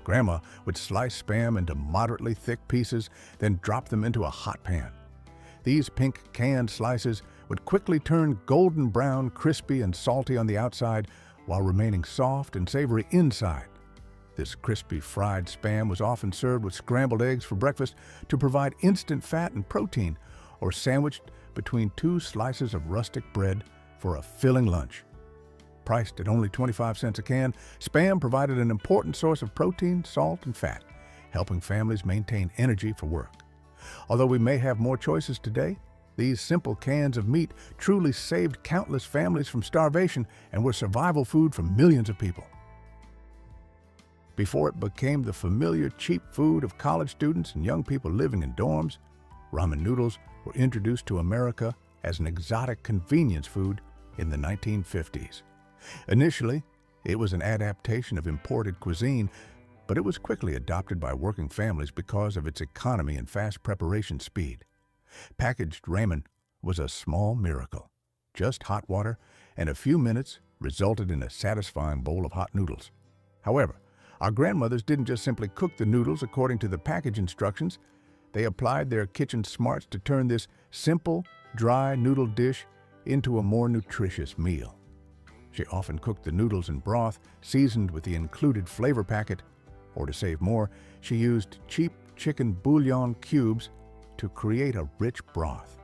Grandma would slice Spam into moderately thick pieces, then drop them into a hot pan. These pink canned slices would quickly turn golden brown, crispy and salty on the outside while remaining soft and savory inside. This crispy fried Spam was often served with scrambled eggs for breakfast to provide instant fat and protein, or sandwiched between two slices of rustic bread for a filling lunch. Priced at only 25 cents a can, Spam provided an important source of protein, salt, and fat, helping families maintain energy for work. Although we may have more choices today, these simple cans of meat truly saved countless families from starvation and were survival food for millions of people. Before it became the familiar cheap food of college students and young people living in dorms, ramen noodles were introduced to America as an exotic convenience food in the 1950s. Initially, it was an adaptation of imported cuisine, but it was quickly adopted by working families because of its economy and fast preparation speed. Packaged ramen was a small miracle. Just hot water and a few minutes resulted in a satisfying bowl of hot noodles. However, our grandmothers didn't just simply cook the noodles according to the package instructions. They applied their kitchen smarts to turn this simple, dry noodle dish into a more nutritious meal. She often cooked the noodles in broth seasoned with the included flavor packet, or to save more, she used cheap chicken bouillon cubes to create a rich broth.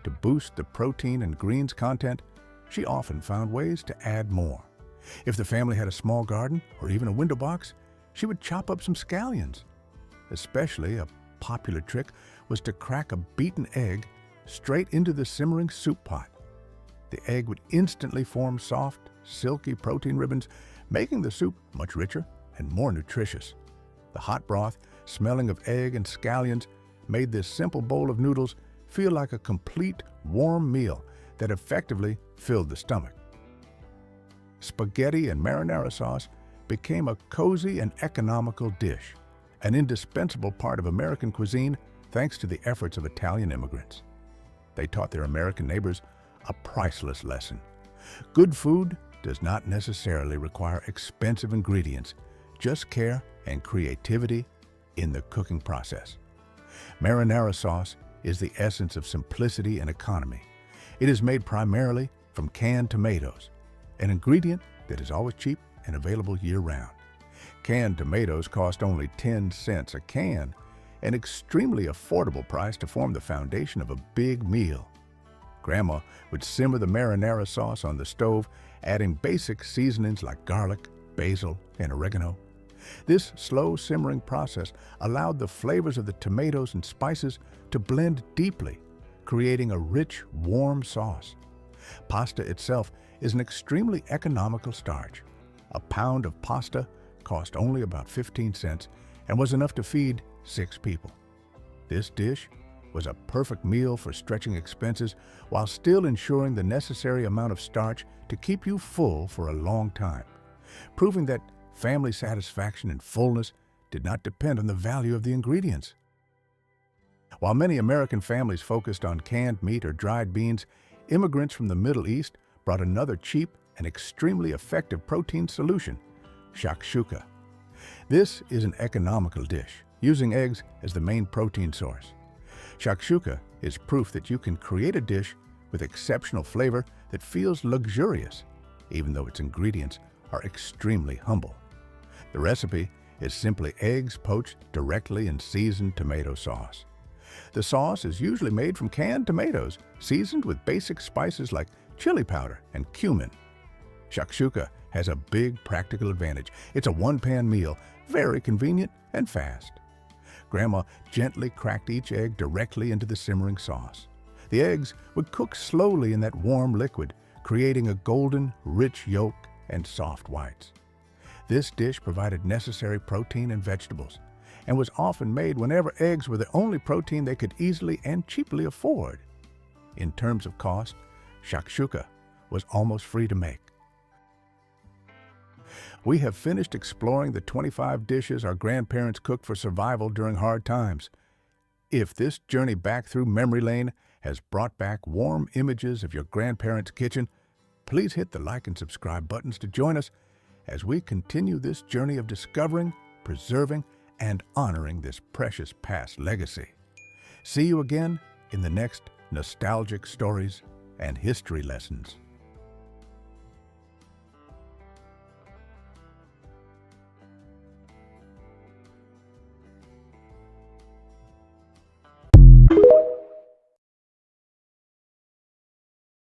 To boost the protein and greens content, she often found ways to add more. If the family had a small garden or even a window box, she would chop up some scallions. Especially a popular trick was to crack a beaten egg straight into the simmering soup pot. The egg would instantly form soft, silky protein ribbons, making the soup much richer and more nutritious. The hot broth, smelling of egg and scallions, made this simple bowl of noodles feel like a complete, warm meal that effectively filled the stomach. Spaghetti and marinara sauce became a cozy and economical dish, an indispensable part of American cuisine thanks to the efforts of Italian immigrants. They taught their American neighbors a priceless lesson. Good food does not necessarily require expensive ingredients, just care and creativity in the cooking process. Marinara sauce is the essence of simplicity and economy. It is made primarily from canned tomatoes, an ingredient that is always cheap and available year-round. Canned tomatoes cost only 10 cents a can, an extremely affordable price to form the foundation of a big meal. Grandma would simmer the marinara sauce on the stove, adding basic seasonings like garlic, basil, and oregano. This slow simmering process allowed the flavors of the tomatoes and spices to blend deeply, creating a rich, warm sauce. Pasta itself is an extremely economical starch. A pound of pasta cost only about 15 cents and was enough to feed 6 people. This dish was a perfect meal for stretching expenses while still ensuring the necessary amount of starch to keep you full for a long time, proving that family satisfaction and fullness did not depend on the value of the ingredients. While many American families focused on canned meat or dried beans, immigrants from the Middle East brought another cheap and extremely effective protein solution, shakshuka. This is an economical dish, using eggs as the main protein source. Shakshuka is proof that you can create a dish with exceptional flavor that feels luxurious, even though its ingredients are extremely humble. The recipe is simply eggs poached directly in seasoned tomato sauce. The sauce is usually made from canned tomatoes, seasoned with basic spices like chili powder and cumin. Shakshuka has a big practical advantage. It's a one-pan meal, very convenient and fast. Grandma gently cracked each egg directly into the simmering sauce. The eggs would cook slowly in that warm liquid, creating a golden, rich yolk and soft whites. This dish provided necessary protein and vegetables, and was often made whenever eggs were the only protein they could easily and cheaply afford. In terms of cost, shakshuka was almost free to make. We have finished exploring the 25 dishes our grandparents cooked for survival during hard times. If this journey back through memory lane has brought back warm images of your grandparents' kitchen, please hit the like and subscribe buttons to join us as we continue this journey of discovering, preserving and honoring this precious past legacy. See you again in the next Nostalgic Stories and History Lessons.